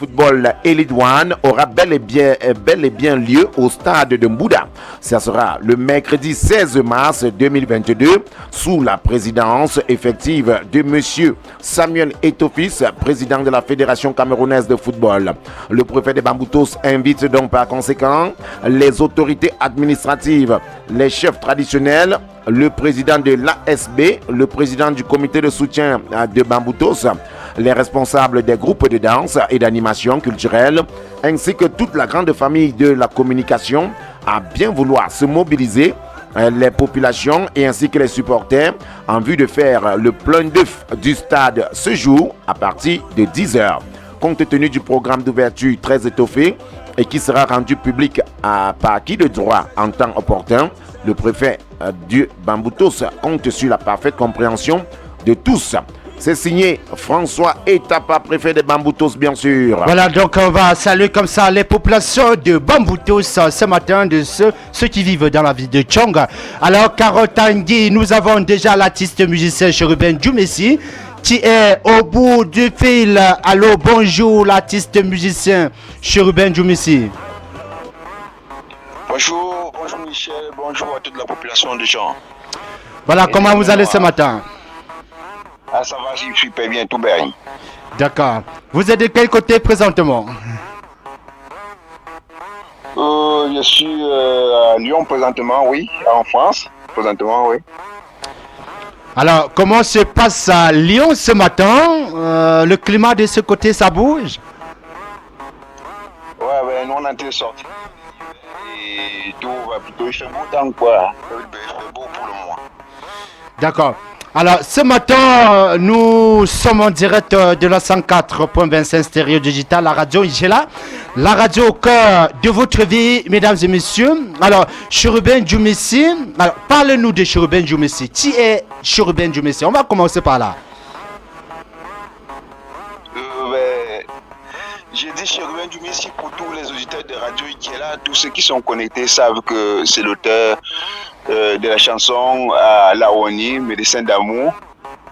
Football Elite One aura bel et bien lieu au stade de Mbouda. Ça sera le mercredi 16 mars 2022 sous la présidence effective de M. Samuel Etofis, président de la Fédération camerounaise de football. Le préfet de Bamboutos invite donc par conséquent les autorités administratives, les chefs traditionnels, le président de l'ASB, le président du comité de soutien de Bamboutos, les responsables des groupes de danse et d'animation culturelle, ainsi que toute la grande famille de la communication à bien vouloir se mobiliser, les populations et ainsi que les supporters en vue de faire le plein d'œuf du stade ce jour à partir de 10h. Compte tenu du programme d'ouverture très étoffé et qui sera rendu public par acquis de droit en temps opportun, le préfet du Bamboutos compte sur la parfaite compréhension de tous. C'est signé François Etapa, préfet de Bamboutos, bien sûr. Voilà, donc on va saluer comme ça les populations de Bamboutos ce matin, de ceux qui vivent dans la ville de Tchong. Alors, Karotangui, nous avons déjà l'artiste musicien Chérubin Djoumessi qui est au bout du fil. Allô, bonjour, l'artiste musicien Chérubin Djoumessi. Bonjour Michel, bonjour à toute la population de Tchong. Voilà, comment vous allez ce matin? Ah, ça va, je suis bien, tout bien. D'accord. Vous êtes de quel côté présentement? Je suis à Lyon présentement, oui. En France, présentement, oui. Alors, comment se passe à Lyon ce matin? Le climat de ce côté, ça bouge? Ouais, nous on est en train de sortir. Et tout va plutôt, il fait beau temps, quoi. Il fait beau pour le moment. D'accord. Alors, ce matin, nous sommes en direct de la 104.25 Stéréo Digital, la radio Igela, la radio au cœur de votre vie, mesdames et messieurs. Alors, Chérubin Djoumessi, alors parle-nous de Chérubin Djoumessi. Qui est Chérubin Djoumessi? On va commencer par là. J'ai dit Chérubin Djoumessi pour tous les auditeurs de radio Igela, tous ceux qui sont connectés savent que c'est l'auteur de la chanson à Laoni, Médecin d'amour,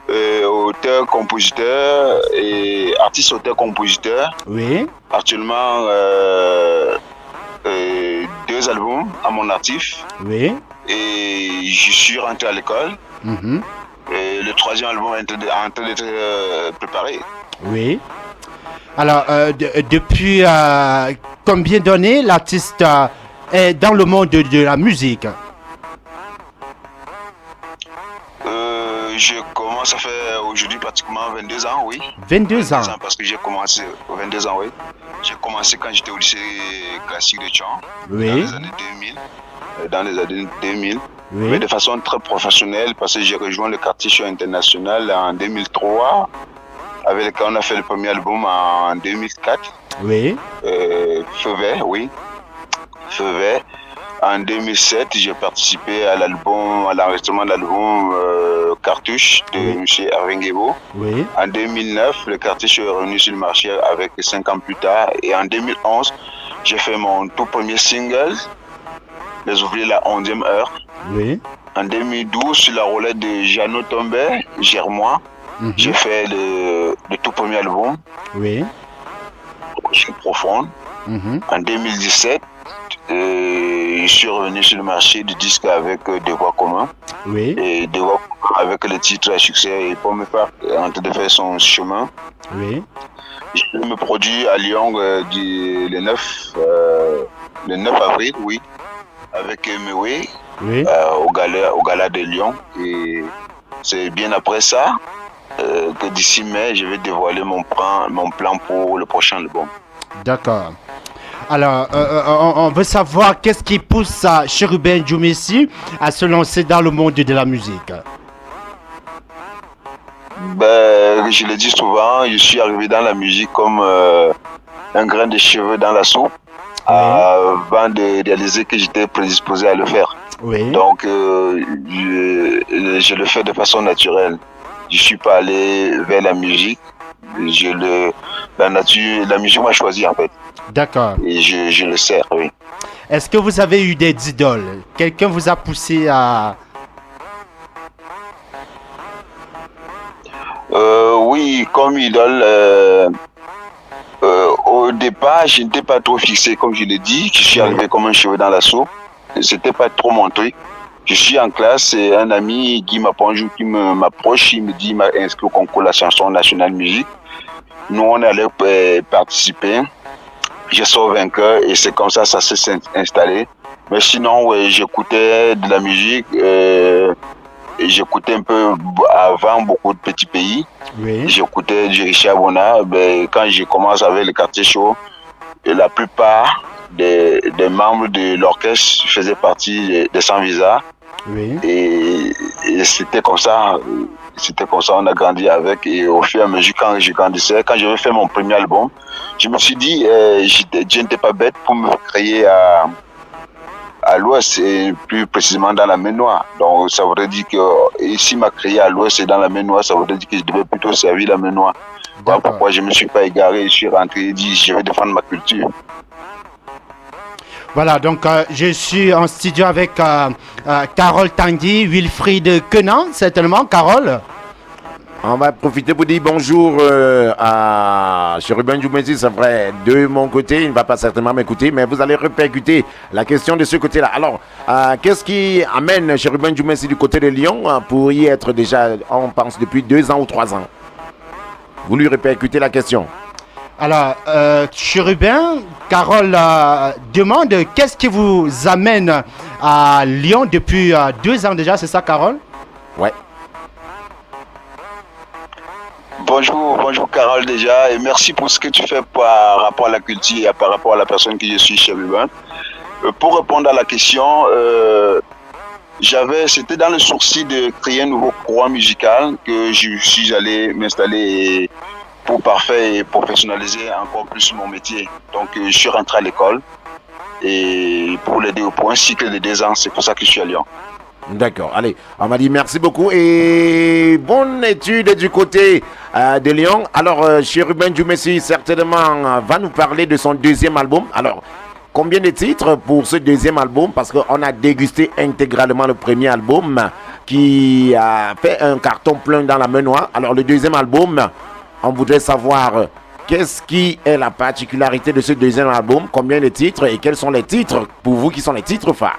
auteur, compositeur et artiste, auteur, compositeur. Oui. Actuellement, 2 albums à mon actif. Oui. Et je suis rentré à l'école. Et le 3e album est en train d'être préparé. Oui. Alors, depuis combien d'années l'artiste est dans le monde de la musique? Je commence à faire aujourd'hui pratiquement 22 ans, oui. 22 ans. Parce que j'ai commencé, 22 ans, oui. J'ai commencé quand j'étais au lycée classique de Tchong. Oui. Dans les années 2000. Dans les années 2000. Oui. Mais de façon très professionnelle parce que j'ai rejoint le quartier show international en 2003. Avec lequel on a fait le premier album en 2004. Oui. Feu vert, oui. Feu vert. En 2007, j'ai participé à l'enregistrement de l'album Cartouche de M. Erwin Guébo. Oui. En 2009, le Cartouche est revenu sur le marché avec 5 ans plus tard. Et en 2011, j'ai fait mon tout premier single, Les ouvriers la 11e heure. Oui. En 2012, sur la roulette de Jeannot Tombé, Germois, j'ai fait le tout premier album. Oui. Profonde. En 2017, je suis revenu sur le marché du disque avec Devoir commun. Oui. Et Devoir commun avec le titre à succès et Pomme en train de faire son chemin. Oui. Je me produis à Lyon le 9 avril, oui, avec Mewe, Oui. au gala de Lyon. Et c'est bien après ça que d'ici mai, je vais dévoiler mon plan pour le prochain album. D'accord. Alors, on veut savoir qu'est-ce qui pousse Chérubin Djoumessi à se lancer dans le monde de la musique. Je le dis souvent, je suis arrivé dans la musique comme un grain de cheveux dans la soupe, avant de réaliser que j'étais prédisposé à le faire. Oui. Donc, je le fais de façon naturelle. Je ne suis pas allé vers la musique. La musique m'a choisi en fait. D'accord. Et je le sers, oui. Est-ce que vous avez eu des idoles? Quelqu'un vous a poussé à... Oui, comme idole, au départ, je n'étais pas trop fixé, comme je l'ai dit. Je suis arrivé comme un cheveu dans la soupe. C'était pas trop mon truc. Je suis en classe et un ami qui m'approche, il me dit, il m'a inscrit au concours de la chanson nationale musique. Nous, on allait participer. Je sors vainqueur et c'est comme ça s'est installé. Mais sinon, ouais, j'écoutais de la musique. Et j'écoutais un peu avant beaucoup de petits pays. Oui. J'écoutais du Richard Bona. Quand j'ai commencé avec le quartier chaud, la plupart des membres de l'orchestre faisaient partie des Sans Visa. Oui. Et c'était comme ça. On a grandi avec. Et au fur et à mesure, quand je grandissais, quand j'avais fait mon premier album, je me suis dit, je n'étais pas bête pour me créer à l'ouest et plus précisément dans la mer Noire. Donc ça voudrait dire que ici m'a créé à l'ouest et dans la mer Noire, ça voudrait dire que je devais plutôt servir la mer Noire. Voilà pourquoi je ne me suis pas égaré, je suis rentré et dit je vais défendre ma culture. Voilà, donc je suis en studio avec Carole Tanguy, Wilfried Quenant, certainement. Carole. On va profiter pour dire bonjour à Chérubin Djoumesi, c'est vrai, de mon côté, il ne va pas certainement m'écouter, mais vous allez répercuter la question de ce côté-là. Alors, qu'est-ce qui amène Chérubin Djoumesi du côté de Lyon pour y être déjà, on pense, depuis 2 ans ou 3 ans? Vous lui répercutez la question. Alors, Chérubin, Carole demande qu'est-ce qui vous amène à Lyon depuis 2 ans déjà, c'est ça, Carole? Ouais. Bonjour Carole déjà, et merci pour ce que tu fais par rapport à la culture et par rapport à la personne que je suis, Chérubin. Pour répondre à la question, c'était dans le souci de créer un nouveau courant musical que je suis allé m'installer pour parfaire et professionnaliser encore plus mon métier. Donc je suis rentré à l'école et pour un cycle de 2 ans, c'est pour ça que je suis à Lyon. D'accord, allez, on m'a dit merci beaucoup et bonne étude du côté de Lyon. Alors, Chérubin Djoumesi certainement va nous parler de son 2e album. Alors, combien de titres pour ce 2e album? Parce qu'on a dégusté intégralement le premier album qui a fait un carton plein dans la main noire. Alors, le 2e album, on voudrait savoir qu'est-ce qui est la particularité de ce 2e album, combien de titres et quels sont les titres pour vous qui sont les titres phares?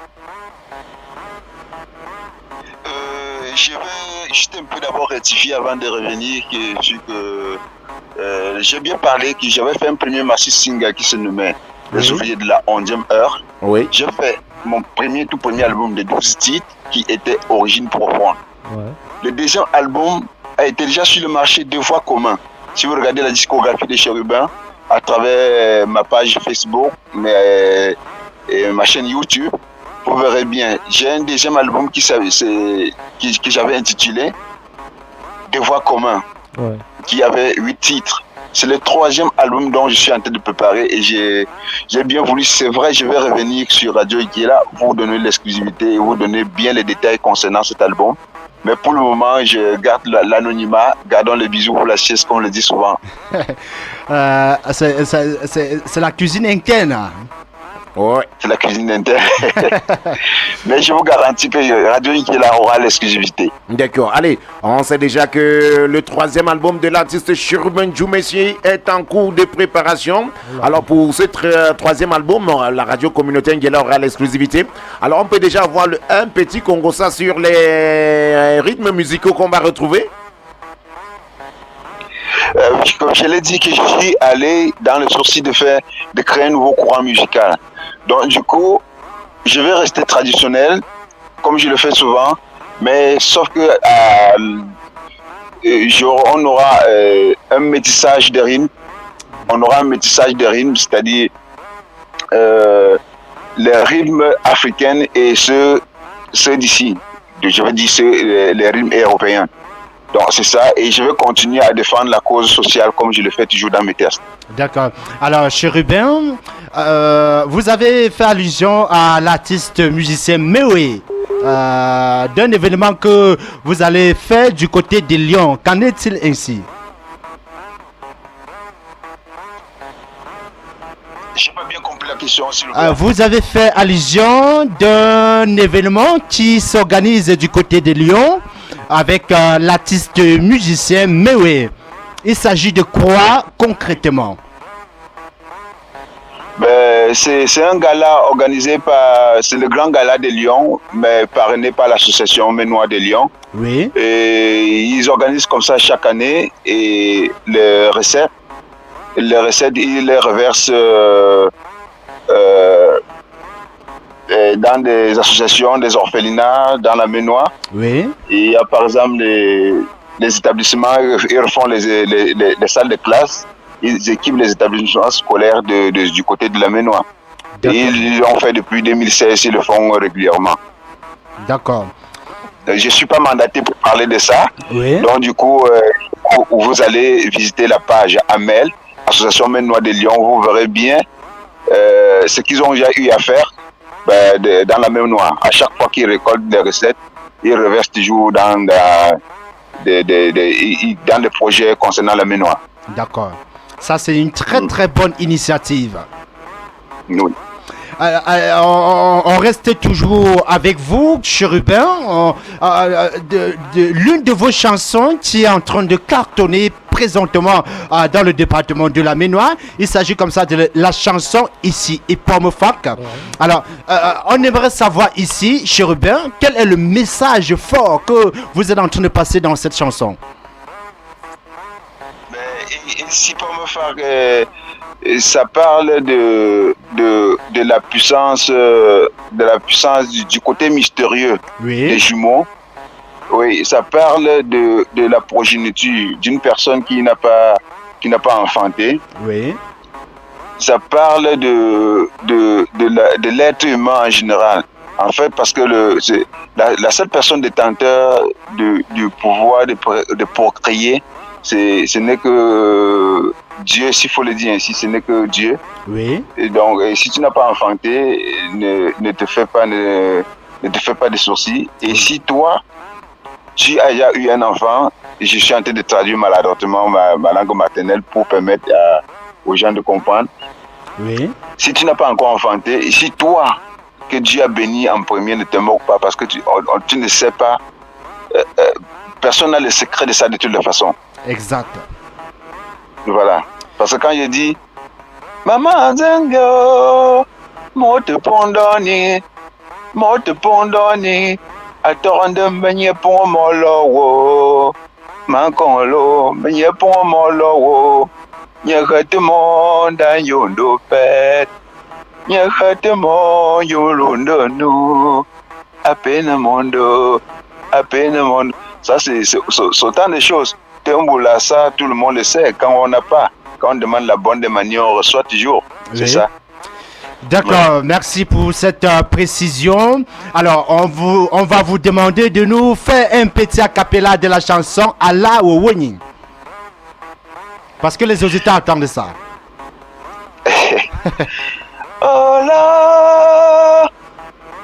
Je vais juste un peu d'abord rectifier avant de revenir que j'ai bien parlé que j'avais fait un premier massif single qui se nommait Les ouvriers de la 11e heure. Oui. J'ai fait mon tout premier album de 12 titres qui était Origine profonde. Ouais. Le 2e album a été déjà sur le marché 2 fois commun. Si vous regardez la discographie de Chérubin à travers ma page Facebook et ma chaîne YouTube, vous verrez bien, j'ai un 2e album que j'avais intitulé Des voix communs, qui avait 8 titres. C'est le 3e album dont je suis en train de préparer et j'ai bien voulu, c'est vrai, je vais revenir sur Radio Ikiela, vous donner l'exclusivité et vous donner bien les détails concernant cet album. Mais pour le moment, je garde l'anonymat, gardons les bisous pour la chaise, comme on le dit souvent. C'est la cuisine interne. Ouais. C'est la cuisine interne. Mais je vous garantis que Radio Ikiela aura l'exclusivité. D'accord. Allez, on sait déjà que le 3e album de l'artiste Chérubin Djoumesi est en cours de préparation. Alors pour ce 3e album, la radio communautaire Ikiela aura l'exclusivité. Alors on peut déjà avoir un petit congossa sur les rythmes musicaux qu'on va retrouver. Comme je l'ai dit, que je suis allé dans le souci de créer un nouveau courant musical. Donc du coup, je vais rester traditionnel, comme je le fais souvent, mais sauf que on aura un métissage de rimes. On aura un métissage de rimes, c'est-à-dire les rythmes africains et ceux d'ici. Je veux dire les rythmes européens. Donc c'est ça, et je vais continuer à défendre la cause sociale comme je le fais toujours dans mes textes. D'accord. Alors Chérubin, vous avez fait allusion à l'artiste musicien Mewe, d'un événement que vous allez faire du côté de Lyon. Qu'en est-il ainsi? Je n'ai pas bien compris la question, s'il vous plaît. Vous avez fait allusion d'un événement qui s'organise du côté de Lyon avec l'artiste musicien Mewe. Il s'agit de quoi concrètement? Ben, c'est un gala organisé par, c'est le grand gala de Lyon, mais parrainé par l'association Ménois de Lyon. Oui. Et ils organisent comme ça chaque année et ils les reversent dans des associations, des orphelinats, dans la Ménois. Oui. Et il y a par exemple les établissements, ils refont les salles de classe. Ils équipent les établissements scolaires du côté de la Ménois. Et ils l'ont fait depuis 2016, ils le font régulièrement. D'accord. Je ne suis pas mandaté pour parler de ça. Oui. Donc du coup, vous allez visiter la page AMEL, Association Ménois de Lyon, vous verrez bien ce qu'ils ont déjà eu à faire dans la Ménois. À chaque fois qu'ils récoltent des recettes, ils reversent toujours dans des projets concernant la Ménois. D'accord. Ça, c'est une très très bonne initiative. Oui. On reste toujours avec vous, Chérubin. L'une de vos chansons qui est en train de cartonner présentement dans le département de la Ménois. Il s'agit comme ça de la chanson Ici et Pomme Fac. Ouais. Alors, on aimerait savoir ici, Chérubin, quel est le message fort que vous êtes en train de passer dans cette chanson? Ici Pomme Fac, ça parle de la puissance, du côté mystérieux des jumeaux. Oui, ça parle de la progéniture d'une personne qui n'a pas enfanté. Oui. Ça parle de l'être humain en général. En fait, parce que la seule personne détenteur du pouvoir de procréer, ce n'est que Dieu, s'il faut le dire ainsi, ce n'est que Dieu. Oui. Et donc, si tu n'as pas enfanté, ne te fais pas de sourcils. Et si toi, tu as déjà eu un enfant, je suis en train de traduire maladroitement ma langue maternelle pour permettre aux gens de comprendre. Oui. Si tu n'as pas encore enfanté, et si toi, que Dieu a béni en premier, ne te moque pas parce que tu ne sais pas, personne n'a le secret de ça de toute façon. Exact. Voilà. Parce que quand je dis Maman Zengo, mote pondoni, attends menye pon molo, mankolo menye pon molo, nyakatemo dan yondo pet, nyakatemo yolondo nu, à peine mondo. Ça, c'est autant de choses. Temboula, ça, tout le monde le sait. Quand on n'a pas, quand on demande la bonne des manières, on reçoit toujours. Oui. C'est ça. D'accord, merci pour cette précision. Alors, on va vous demander de nous faire un petit acapella de la chanson Allah ou Woni. Parce que les auditeurs attendent ça. Allah,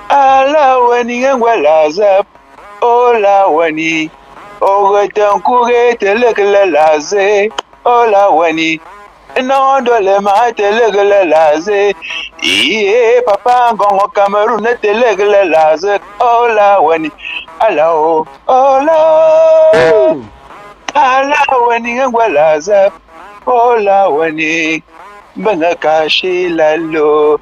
Allah Woni, Ngwalazap, Allah Woni. Oretan kure telegele laze, ola wani. Non dole ma telegele laze. Iye papa ngongo Cameroun telegele laze, ola wani. Ala o, ola. Ala wani ngwalaza, ola wani. Banga kashi lalo,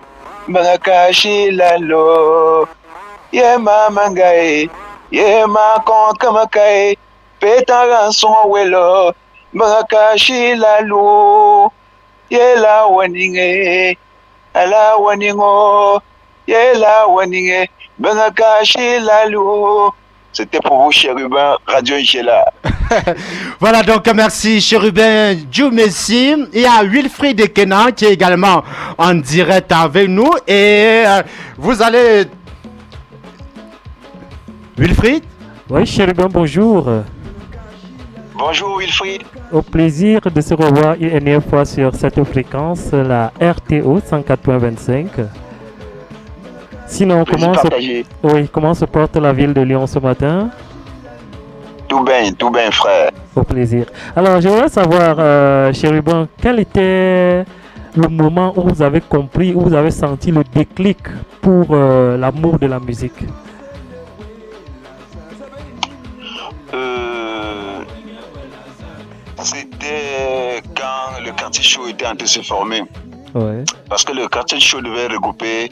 Ye mama ngai, ye ma kon kamakai. Pétara son welo, Makashi lalu, Yela waninge, Ala waningo, Yela waninge, Makashi lalu. C'était pour vous, Chérubin, Radio Ingela. Voilà, donc merci, Chérubin Djoumessi. Il y a Wilfried Kenan qui est également en direct avec nous. Et vous allez. Wilfried? Oui, Chérubin, bonjour. Bonjour Wilfried. Au plaisir de se revoir une énième fois sur cette fréquence, la RTO 104.25. Sinon, comment se porte la ville de Lyon ce matin? Tout bien frère. Au plaisir. Alors, je voudrais savoir, Chérubin, quel était le moment où vous avez compris, où vous avez senti le déclic pour l'amour de la musique? C'était quand le quartier chaud était en train de se former. Ouais. Parce que le quartier chaud devait regrouper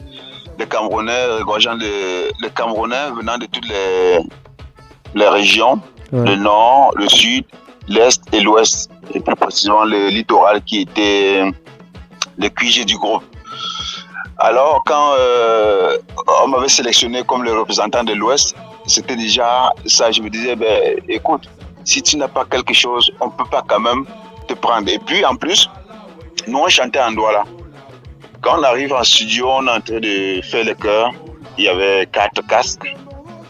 les Camerounais, les Camerounais venant de toutes les régions, le nord, le sud, l'est et l'ouest, et plus précisément le littoral qui était le QG du groupe. Alors quand on m'avait sélectionné comme le représentant de l'ouest, c'était déjà ça, je me disais, ben, écoute, si tu n'as pas quelque chose, on ne peut pas quand même te prendre. Et puis en plus, nous on chantait en Douala. Quand on arrive en studio, on est en train de faire le chœur. Il y avait 4 casques.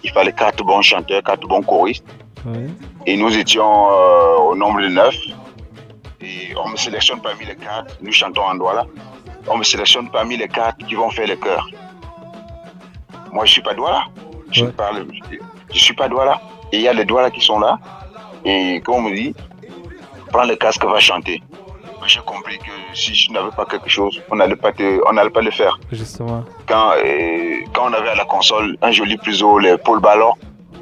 Il fallait 4 bons chanteurs, 4 bons choristes. Ouais. Et nous étions au nombre de 9. Et on me sélectionne parmi les 4. Nous chantons en Douala. On me sélectionne parmi les 4 qui vont faire le chœur. Moi, je ne suis pas Douala. Je suis pas Douala. Et il y a les Douala qui sont là. Et comme on me dit, prends le casque, va chanter. J'ai compris que si je n'avais pas quelque chose, on n'allait pas le faire. Justement. Quand on avait à la console un joli priso, les Paul Ballon,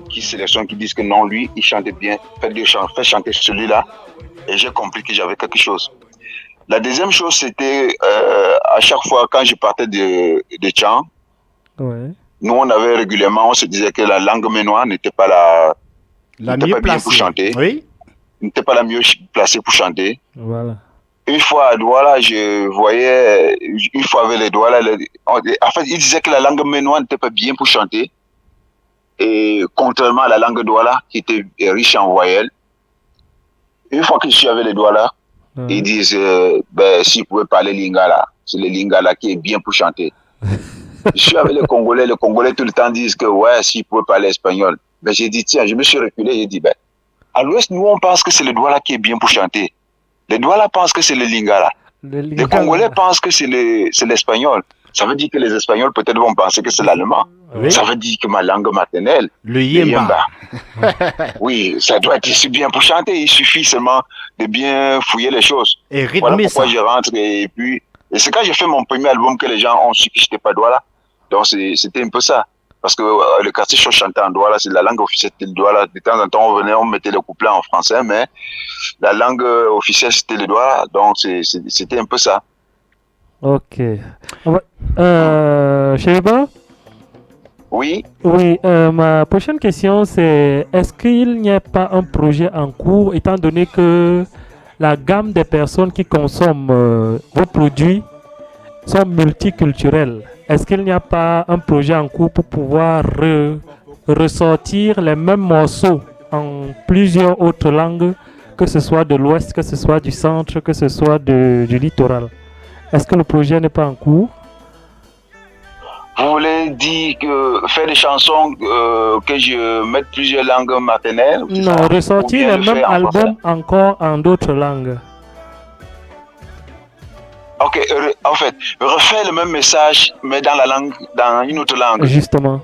qui sélectionnent, qui disent que non, lui, il chantait bien, faites chanter celui-là. Et j'ai compris que j'avais quelque chose. La deuxième chose, c'était à chaque fois quand je partais de chant, nous on avait régulièrement, on se disait que la langue ménoise n'était pas la mieux placée pour chanter. Oui. N'était pas la mieux placée pour chanter. Voilà. Une fois à Douala, je voyais, une fois avec les Douala, en fait, ils disaient que la langue ménoise n'était pas bien pour chanter. Et contrairement à la langue Douala, qui était riche en voyelles, une fois que je suis avec les Douala, ils disent, ben, s'ils pouvaient parler lingala, c'est le lingala qui est bien pour chanter. Je suis avec les Congolais tout le temps disent que, ouais, s'ils pouvaient parler espagnol. Ben, j'ai dit, tiens, je me suis reculé, j'ai dit, ben, à l'ouest, nous, on pense que c'est le Douala qui est bien pour chanter. Les Douala pensent que c'est le lingala. Les Congolais pensent que c'est l'espagnol. Ça veut dire que les Espagnols peut-être vont penser que c'est l'allemand. Oui. Ça veut dire que ma langue maternelle, le yemba. Oui, ça doit être si bien pour chanter. Il suffit seulement de bien fouiller les choses. Et rythmer voilà pourquoi ça. Je rentre et c'est quand j'ai fait mon premier album que les gens ont su que je n'étais pas Douala. Donc c'était un peu ça. Parce que le quartier chaud chantait en Douala, c'est la langue officielle de Douala. De temps en temps, on mettait le couplet en français, mais la langue officielle, c'était le Douala. Donc, c'était un peu ça. Ok. Chériba? Oui. Oui, ma prochaine question, c'est est-ce qu'il n'y a pas un projet en cours, étant donné que la gamme des personnes qui consomment vos produits sont multiculturelles? Est-ce qu'il n'y a pas un projet en cours pour pouvoir ressortir les mêmes morceaux en plusieurs autres langues, que ce soit de l'Ouest, que ce soit du centre, que ce soit du littoral? Est-ce que le projet n'est pas en cours? Vous voulez dire que faire des chansons, que je mette plusieurs langues maternelles? Non, ressortir les mêmes albums encore en d'autres langues. Ok, en fait, refaire le même message, mais dans une autre langue. Justement.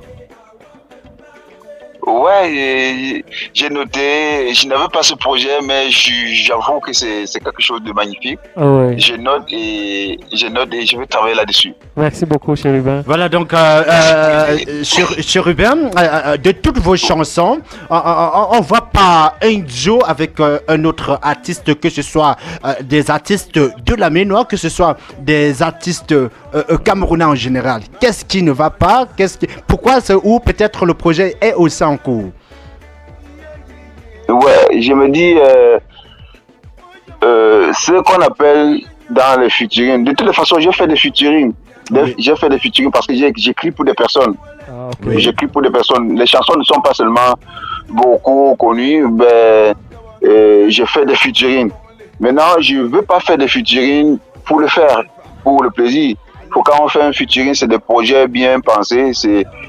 Ouais, j'ai noté, je n'avais pas ce projet, mais j'avoue que c'est quelque chose de magnifique. Ouais. Je note et je vais travailler là-dessus. Merci beaucoup, Chérubin. Voilà, donc, Chérubin, de toutes vos chansons, on ne voit pas un duo avec un autre artiste, que ce soit des artistes de la Ménois, que ce soit des artistes camerounais en général. Qu'est-ce qui ne va pas? Pourquoi ou peut-être le projet est aussi en cours? Ouais, je me dis, ce qu'on appelle dans le featuring, de toutes les façons, j'ai fait des featuring. Oui. J'ai fait des featuring parce que j'écris pour des personnes. Ah, okay. J'écris pour des personnes. Les chansons ne sont pas seulement beaucoup connues, mais je fais des featuring. Maintenant, je ne veux pas faire des featuring pour le faire, pour le plaisir. Quand on fait un featuring, c'est des projets bien pensés.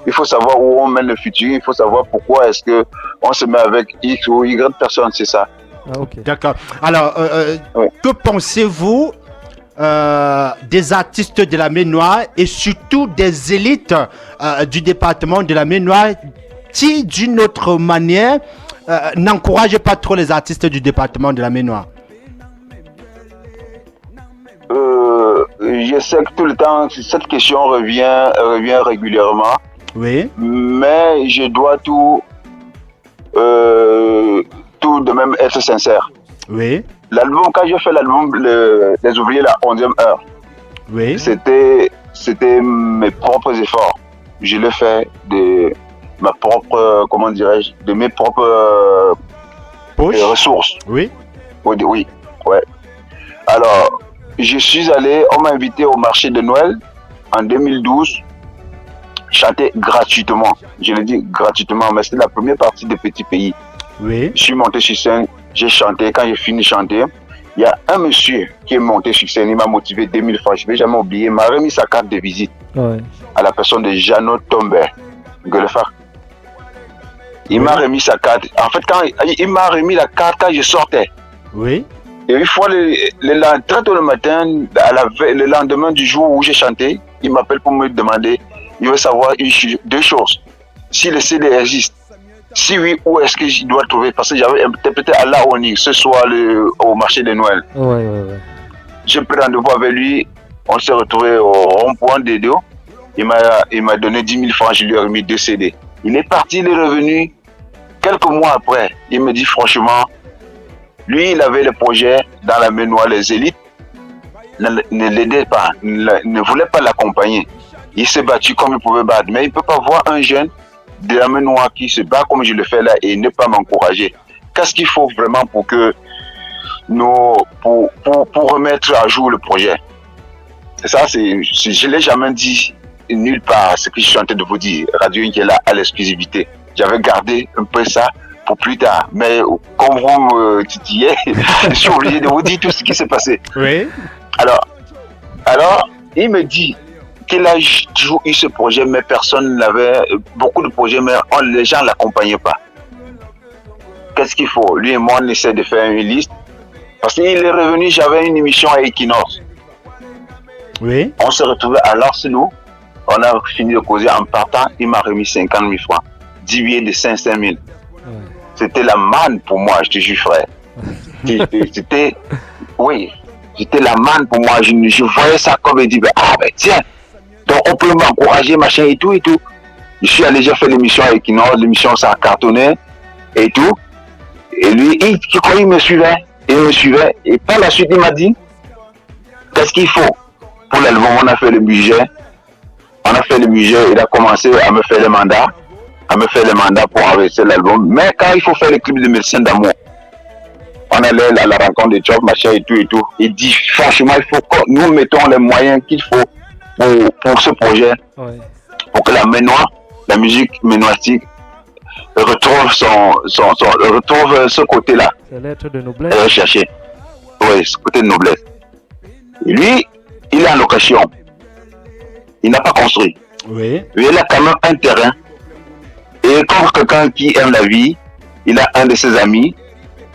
Il faut savoir où on mène le featuring. Il faut savoir pourquoi est-ce qu'on se met avec X ou Y personnes. C'est ça. Ah, okay. D'accord. Alors, oui. Que pensez-vous des artistes de la Ménois et surtout des élites du département de la Ménois qui, d'une autre manière, n'encouragent pas trop les artistes du département de la Ménois? Je sais que tout le temps, cette question revient régulièrement. Oui. Mais je dois tout de même être sincère. Oui. L'album, quand j'ai fait l'album Les Ouvriers, la 11e heure, Oui. C'était mes propres efforts. Je l'ai fait de ma propre, comment dirais-je, de mes propres Poche. ressources. Oui. Oui, oui, ouais. Alors, je suis allé, on m'a invité au marché de Noël en 2012, chanter gratuitement. Je le dis gratuitement, mais c'est la première partie de Petit Pays. Oui. Je suis monté sur scène, j'ai chanté. Quand j'ai fini de chanter, il y a un monsieur qui est monté sur scène, il m'a motivé 2000 francs, je ne vais jamais oublier, il m'a remis sa carte de visite Ouais. à la personne de Jeannot Tomber, Gueulefard. Il Oui. m'a remis sa carte. En fait, quand il m'a remis la carte quand je sortais. Oui. Et une fois, très tôt le matin, le lendemain du jour où j'ai chanté, il m'appelle pour me demander, il veut savoir deux choses. Si le CD existe, si oui, où est-ce que je dois le trouver? Parce que j'avais interprété à La Oni ce soir au marché de Noël. Ouais. J'ai pris rendez-vous avec lui, on s'est retrouvé au rond-point des deux. Il m'a donné 10 000 francs, je lui ai remis 2 CD. Il est parti, il est revenu. Quelques mois après, il me dit franchement, lui, il avait le projet dans la Ménois, les élites ne l'aidaient pas, ne voulaient pas l'accompagner. Il s'est battu comme il pouvait battre, mais il ne peut pas voir un jeune de la Ménois qui se bat comme je le fais là et ne pas m'encourager. Qu'est-ce qu'il faut vraiment pour que pour remettre à jour le projet? Et ça, je ne l'ai jamais dit nulle part, ce que je suis en train de vous dire. Radio Ingela à l'exclusivité. J'avais gardé un peu ça pour plus tard. Mais comme vous me titillez, je suis obligé de vous dire tout ce qui s'est passé. Oui. Alors, il me dit qu'il a toujours eu ce projet, mais personne n'avait beaucoup de projets, mais les gens ne l'accompagnaient pas. Qu'est-ce qu'il faut? Lui et moi, on essaie de faire une liste. Parce qu'il est revenu, j'avais une émission à Equinox. Oui. On s'est retrouvé à Larcelou. On a fini de causer en partant. Il m'a remis 50 000 francs. 10 billets de 500 000. Ouais. C'était la manne pour moi, je te jure, frère. C'était la manne pour moi. Je voyais ça comme il dit, tiens, donc on peut m'encourager, machin et tout et tout. Je suis allé, j'ai fait l'émission avec Equinox, l'émission ça a cartonné et tout. Et lui, il me suivait. Il me suivait. Et par la suite, il m'a dit, qu'est-ce qu'il faut pour l'album? On a fait le budget. Il a commencé à me faire les mandats. Pour enregistrer l'album. Mais quand il faut faire le clip de Médecin d'amour, on allait à la rencontre de Job, machin et tout et tout. Il dit, franchement, il faut que nous mettons les moyens qu'il faut pour ce projet. Ouais. Pour que la musique ménoistique retrouve retrouve ce côté-là. C'est l'être de noblesse. Recherché. Oui, ce côté de noblesse. Et lui, il est en location. Il n'a pas construit. Oui. Il a quand même un terrain. Et comme quelqu'un qui aime la vie, il a un de ses amis,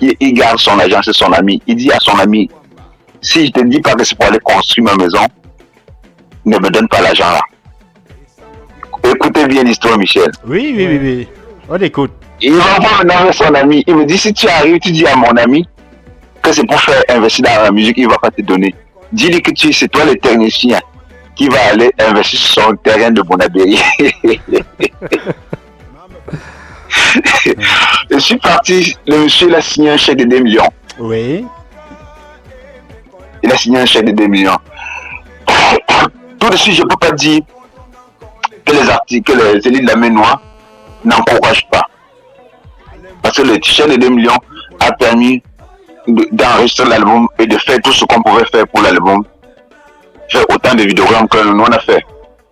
il garde son argent, c'est son ami. Il dit à son ami, si je te dis pas que c'est pour aller construire ma maison, ne me donne pas l'argent là. Écoutez bien l'histoire, Michel. Oui. On écoute. Il va voir maintenant avec son ami. Il me dit, si tu arrives, tu dis à mon ami que c'est pour faire investir dans la musique, il ne va pas te donner. Dis-lui que c'est toi le technicien qui va aller investir sur son terrain de Bonabéry. Je suis parti, le monsieur il a signé un chèque de 2 millions. Oui. Il a signé un chèque de 2 millions. Tout de suite, je ne peux pas dire que les élites de la Ménois n'encouragent pas. Parce que le chèque de 2 millions a permis d'enregistrer l'album et de faire tout ce qu'on pouvait faire pour l'album. Faire autant de vidéogrammes que nous on a fait.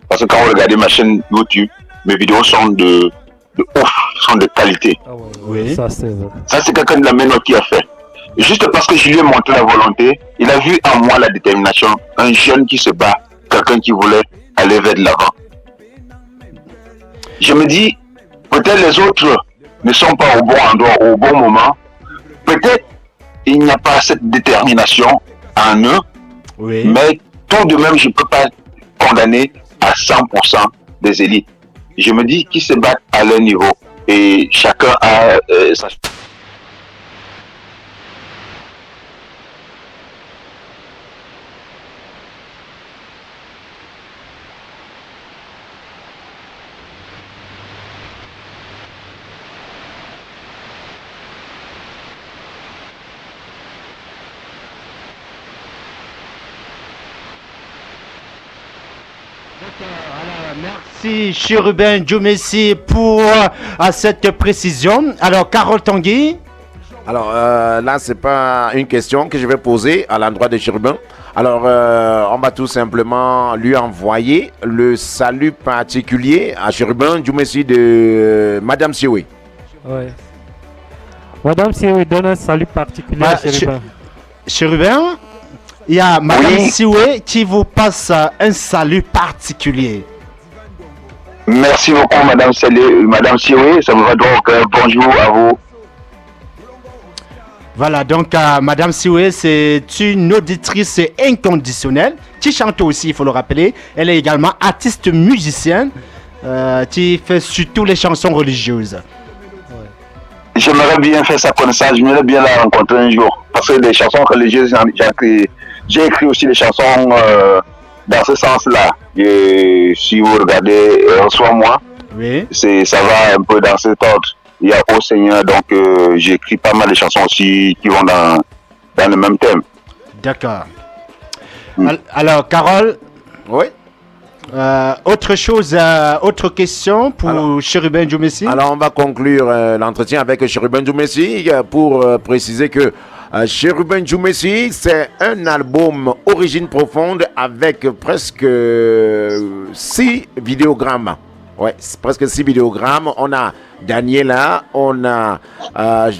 Parce que quand vous regardez ma chaîne YouTube, mes vidéos sont de ouf, sont de qualité. Ah ouais, oui. Ça c'est quelqu'un de la Ménois qui a fait. Et juste parce que je lui ai montré la volonté, il a vu en moi la détermination, un jeune qui se bat, quelqu'un qui voulait aller vers de l'avant. Je me dis, peut-être les autres ne sont pas au bon endroit, au bon moment. Peut-être il n'y a pas cette détermination en eux, oui. Mais tout de même, je ne peux pas condamner à 100% des élites. Je me dis qu'ils se battent à leur niveau et chacun a sa... Merci Chérubin Djoumessi pour cette précision. Alors, Carole Tanguy. Alors là, c'est pas une question que je vais poser à l'endroit de Chérubin. Alors, on va tout simplement lui envoyer le salut particulier à Chérubin Djoumessi de Madame Sioué. Ouais. Madame Sioué donne un salut particulier à Chérubin. Chérubin, il y a Madame Sioué qui vous passe un salut particulier. Merci beaucoup, Madame Sioué. Ça me va donc. Bonjour à vous. Voilà, donc Madame Sioué, c'est une auditrice inconditionnelle qui chante aussi, il faut le rappeler. Elle est également artiste musicienne qui fait surtout les chansons religieuses. J'aimerais bien faire sa connaissance, j'aimerais bien la rencontrer un jour. Parce que les chansons religieuses, j'ai écrit aussi des chansons dans ce sens-là. Et si vous regardez Reçois-moi, oui. Ça va un peu dans cet ordre. Il y a Ô Seigneur, donc j'ai écrit pas mal de chansons aussi qui vont dans le même thème. D'accord. Alors, Carole. Oui. Autre chose, autre question pour Chérubin Djoumessi. Alors, on va conclure l'entretien avec Chérubin Djoumessi pour préciser que Chérubin Djoumessi, c'est un album Origine Profonde avec presque 6 vidéogrammes. Ouais, c'est presque 6 vidéogrammes. On a Daniela, on a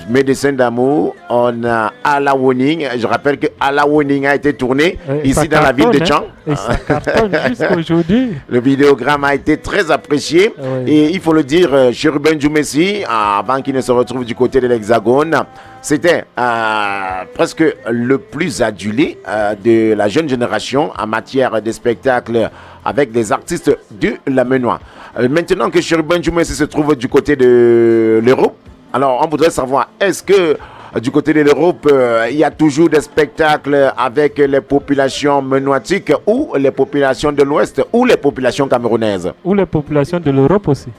Médecin d'amour, on a Ala Warning. Je rappelle que Ala Warning a été tourné ici dans la ville de Tchang. Et ça cartonne jusqu'aujourd'hui. Le vidéogramme a été très apprécié. Et il faut le dire, Chérubin Djoumessi, avant qu'il ne se retrouve du côté de l'Hexagone, c'était presque le plus adulé de la jeune génération en matière de spectacle avec des artistes de la Menois. Maintenant que Chérubin Djoumessi se trouve du côté de l'Europe, alors on voudrait savoir, est-ce que du côté de l'Europe, il y a toujours des spectacles avec les populations menoitiques ou les populations de l'Ouest ou les populations camerounaises? Ou les populations de l'Europe aussi.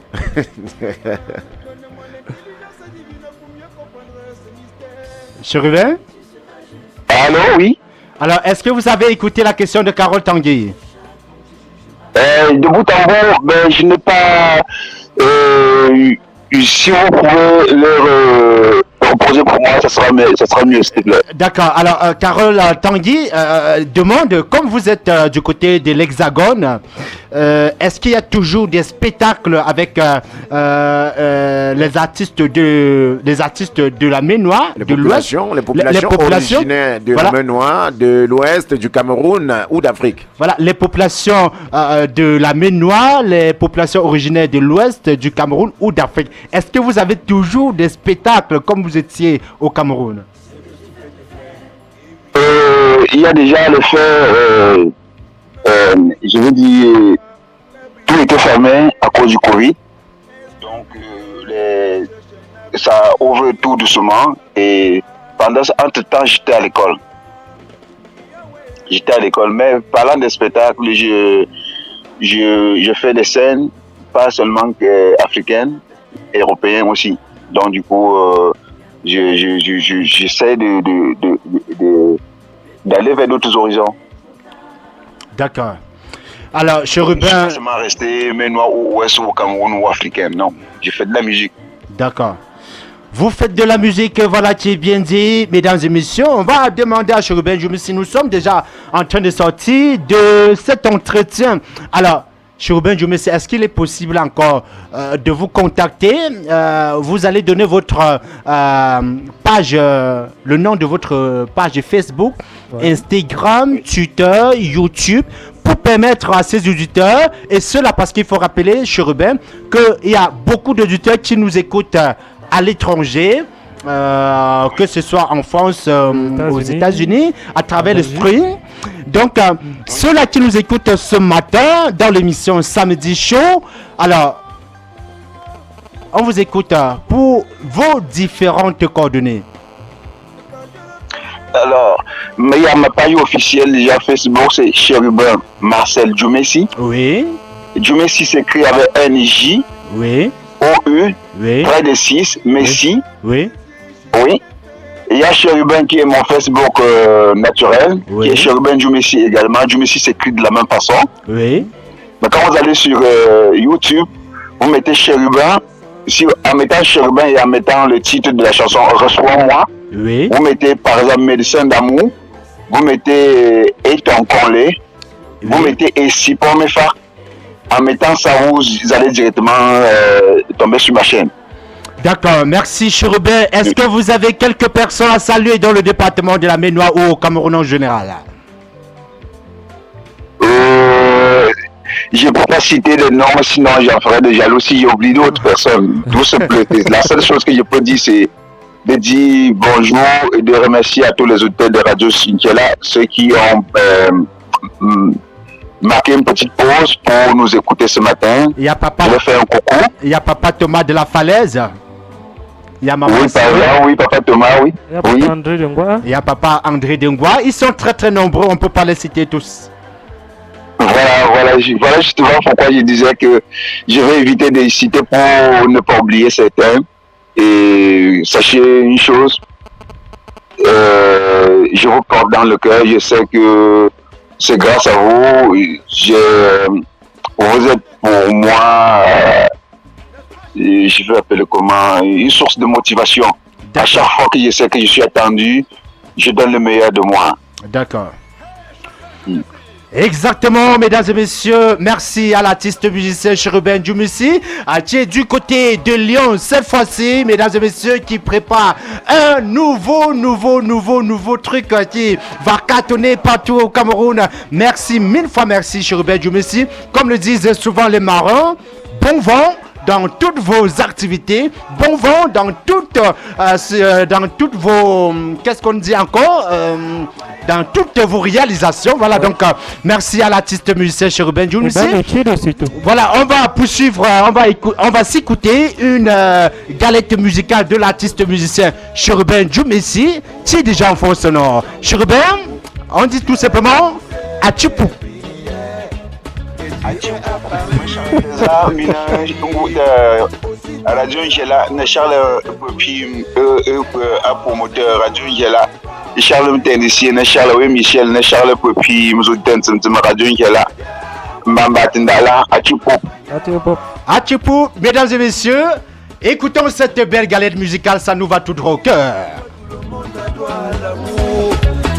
Chérubin? Allô, oui. Alors, est-ce que vous avez écouté la question de Carole Tanguy? De bout en bout, ben, je n'ai pas... si vous pouvez leur reposer pour moi, ça sera mieux, s'il te plaît. D'accord. Alors, Carole Tanguy demande, comme vous êtes du côté de l'Hexagone, est-ce qu'il y a toujours des spectacles avec les artistes de la Menois, de l'Ouest, les populations originaires de la Menois, de l'Ouest, du Cameroun ou d'Afrique? Voilà, les populations de la Menois, les populations originaires de l'Ouest, du Cameroun ou d'Afrique. Est-ce que vous avez toujours des spectacles comme vous étiez au Cameroun? Il y a déjà le fait, je veux dire, tout était fermé à cause du Covid. Donc, ça ouvre tout doucement. Et pendant entre-temps, j'étais à l'école. Mais parlant des spectacles, je fais des scènes, pas seulement africaines, européennes aussi. Donc, du coup, j'essaie d'aller vers d'autres horizons. D'accord. Alors, Chérubin... Je ne suis pas resté Menois ou Ouest ou au Cameroun ou africain, non. Je fais de la musique. D'accord. Vous faites de la musique, voilà qui est bien dit, mesdames et messieurs. On va demander à Chérubin Djoumessi, nous sommes déjà en train de sortir de cet entretien. Alors, Chérubin Djoumessi, est-ce qu'il est possible encore de vous contacter? Vous allez donner votre page, le nom de votre page Facebook, Instagram, Twitter, YouTube, pour permettre à ces auditeurs, et cela parce qu'il faut rappeler, Chérubin, qu'il y a beaucoup d'auditeurs qui nous écoutent à l'étranger, que ce soit en France, aux États-Unis, à travers le stream. Donc, ceux-là qui nous écoutent ce matin dans l'émission Samedi Show, alors, on vous écoute pour vos différentes coordonnées. Alors, mais il y a ma page officielle déjà Facebook, c'est Chérubin Marcel Djoumessi. Oui. Djoumessi s'écrit avec N-J. Oui. O-U. Oui. Près de 6. Messi. Oui. Oui. Il y a Chérubin qui est mon Facebook naturel. Oui. Qui est Chérubin Djoumessi également. Djoumessi s'écrit de la même façon. Oui. Mais quand vous allez sur YouTube, vous mettez Chérubin, en mettant Chérubin et en mettant le titre de la chanson Reçois-moi, Oui. vous mettez par exemple Médecin d'amour, vous mettez Et ton collet, vous mettez Et si pour mes phares. En mettant ça, vous allez directement tomber sur ma chaîne. D'accord, merci Chérubin. Est-ce que vous avez quelques personnes à saluer dans le département de la Ménois ou au Cameroun en général? Je ne peux pas citer les noms, sinon j'en ferai de jalousie, j'ai oublié d'autres personnes. Tout se peut. La seule chose que je peux dire, c'est de dire bonjour et de remercier à tous les auditeurs de Radio Sinkiela, ceux qui ont marqué une petite pause pour nous écouter ce matin. Il y a papa, je vais faire un coucou. il y a papa Thomas de la Falaise. Il y a maman. Oui, papa Thomas, oui. Il y a papa André Dengwa. Il y a papa André Dengwa. Ils sont très très nombreux, on ne peut pas les citer tous. Voilà justement pourquoi je disais que je vais éviter de les citer pour ne pas oublier certains. Et sachez une chose, je vous porte dans le cœur, je sais que c'est grâce à vous, vous êtes pour moi, je vais appeler comment, une source de motivation. À chaque fois que je sais que je suis attendu, je donne le meilleur de moi. D'accord. Exactement, mesdames et messieurs, merci à l'artiste musicien Chérubin Djoumissi, qui est du côté de Lyon cette fois-ci, mesdames et messieurs, qui prépare un nouveau truc qui va cartonner partout au Cameroun. Merci, mille fois merci Chérubin Djoumissi. Comme le disent souvent les marins, bon vent dans toutes vos activités, bon vent dans toutes vos, qu'est-ce qu'on dit encore, dans toutes vos réalisations. Voilà, donc merci à l'artiste musicien Chérubin Djoumissi. Voilà, on va poursuivre, on va s'écouter une galette musicale de l'artiste musicien Chérubin Djoumissi, qui est déjà en fond sonore. Chérubin, on dit tout simplement Atchipou. Radio Ngela, Charles puis à promoteur Radio Ngela, Charles technicien, Charles Michel, Charles puis Radio Ngela, Mbamba Tindala, Atchipou, mesdames et messieurs, écoutons cette belle galette musicale, ça nous va tout droit au cœur.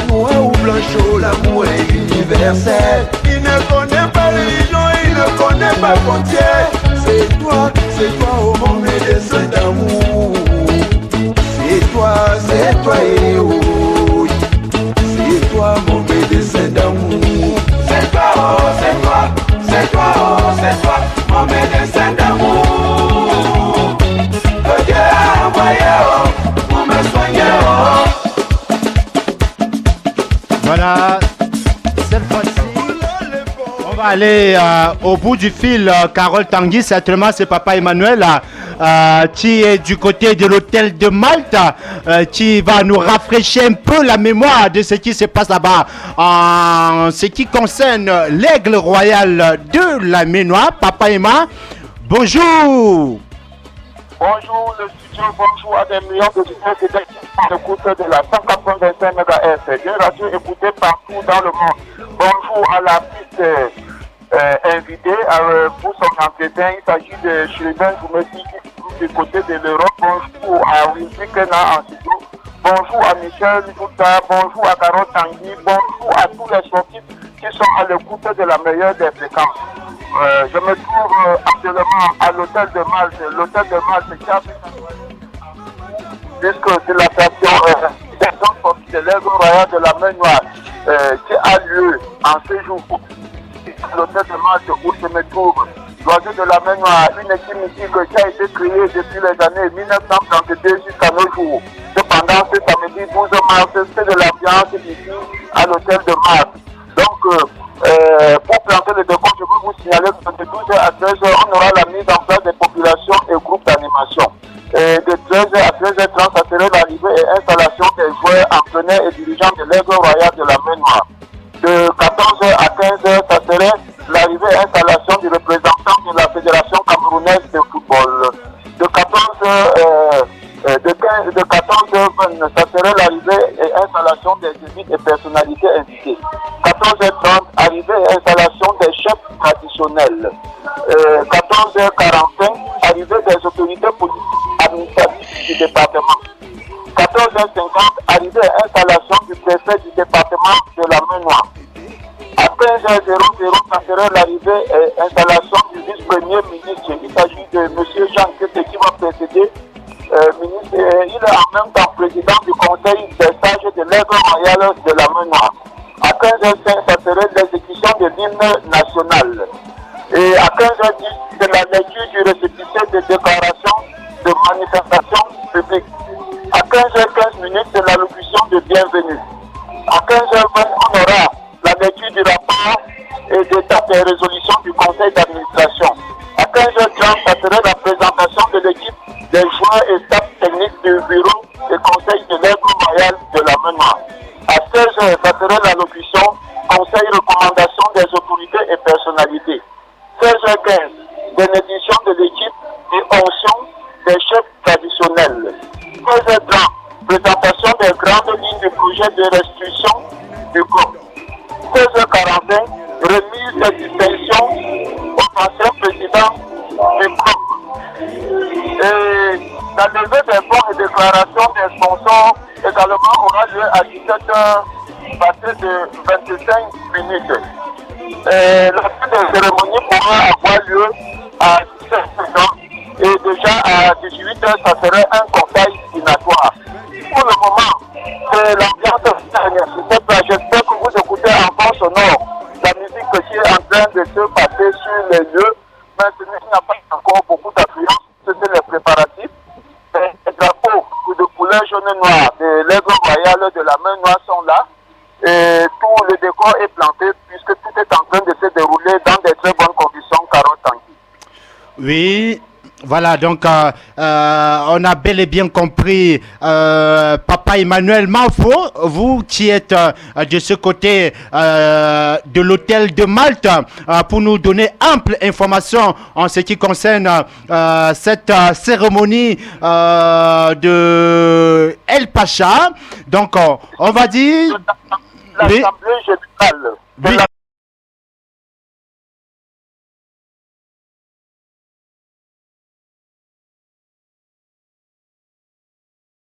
Noir ou blanchot, l'amour est universel. Il ne connaît pas religion, il ne connaît pas frontière. C'est toi oh mon médecin d'amour. C'est toi et oh. C'est toi mon médecin d'amour. C'est toi mon médecin d'amour. Que Dieu a envoyé pour me soigner Voilà, cette fois-ci, on va aller au bout du fil. Carole Tanguy, certainement c'est papa Emmanuel qui est du côté de l'hôtel de Malte, qui va nous rafraîchir un peu la mémoire de ce qui se passe là-bas en ce qui concerne l'aigle royal de la Ménois. Papa Emma, bonjour. Bonjour le studio, bonjour à des millions d'auditeurs qui écoutent de la 185 MHz, une radio écoutée partout dans le monde. Bonjour à l'artiste invité pour son entretien. Il s'agit de Chérubin Djoumissi du côté de l'Europe. Bonjour à Willy Kena en studio. Bonjour à Michel Jouta. Bonjour à Carole Tanguy. Bonjour à tous les sportifs qui sont à l'écoute de la meilleure des fréquences. Je me trouve actuellement à l'hôtel de Malte. L'hôtel de Malte qui a puisque c'est la station de l'aigle royal de la mer Noire qui a lieu en séjour. L'hôtel de Malte où je me trouve, l'oiseau de la mer Noire, une équipe mythique qui a été créée depuis les années 1932 jusqu'à nos jours. Cependant, ce samedi 12 mars, c'est de l'ambiance ici à l'hôtel de Malte. Donc, pour planter le décor, je veux vous signaler que de 12h à 13h, on aura la mise en place des populations et groupes d'animation. De 13h à 13h30, ça serait l'arrivée et installation des joueurs, entraîneurs et dirigeants de l'aigle royal de la mer Noire. De 14h à 15h, ça serait l'arrivée et installation du représentant de la Fédération camerounaise de football. De 14h, de 14h20, ça serait l'arrivée et installation des élites et personnalités invitées. 14h30, arrivée et installation des chefs traditionnels. traditionnelle. 14h45, arrivée des autorités politiques administratives du département. 14h50, arrivée et installation du préfet du département de la Main-Noire. À 15h00, ça sera l'arrivée et installation du vice-premier ministre. Il s'agit de M. Jean Kété qui va précéder ministre. Il est en même temps président du conseil des sages de l'Aigle royale de la Main-Noire. À 15h05, ça serait l'exécution de l'hymne national. Et à 15h10, c'est la lecture du récépissé de déclaration de manifestation publique. À 15h15, c'est l'allocution de bienvenue. À 15h20, on aura la lecture du rapport et d'état des résolutions du conseil d'administration. À 15h30, ça serait la présentation de l'équipe des joueurs et staff techniques du bureau et conseil de l'Aigle royal de la Main-Noire. À 16h, ça serait l'allocution conseil recommandation des autorités et personnalités. 16h15, bénédiction de l'équipe et onction des chefs traditionnels. 16h30, présentation des grandes lignes du projet de restitution du corps. 16h45, remise des distinctions aux anciens présidents du corps. Et la levée des fonds et déclaration des sponsors également aura lieu à 17h, passé de 25 minutes. La fin des cérémonies pourra avoir lieu à 17h et déjà à 18h, ça serait un conseil dînatoire. Pour le moment, c'est l'ambiance universitaire. J'espère que vous écoutez en fond sonore la musique qui est en train de se passer sur les lieux. Maintenant, il n'y a pas encore beaucoup d'affluence. C'était les préparatifs. Les drapeaux de couleur jaune et noir de l'Aigle royal de la Main-Noire sont là. Et tout le décor est planté puisque tout est en train de se dérouler dans des très bonnes conditions, Carole Tanguy. Oui. Voilà, donc on a bel et bien compris, Papa Emmanuel Malfo, vous qui êtes de ce côté de l'hôtel de Malte, pour nous donner ample information en ce qui concerne cette cérémonie de El Pacha. Donc on va dire... L'Assemblée générale de la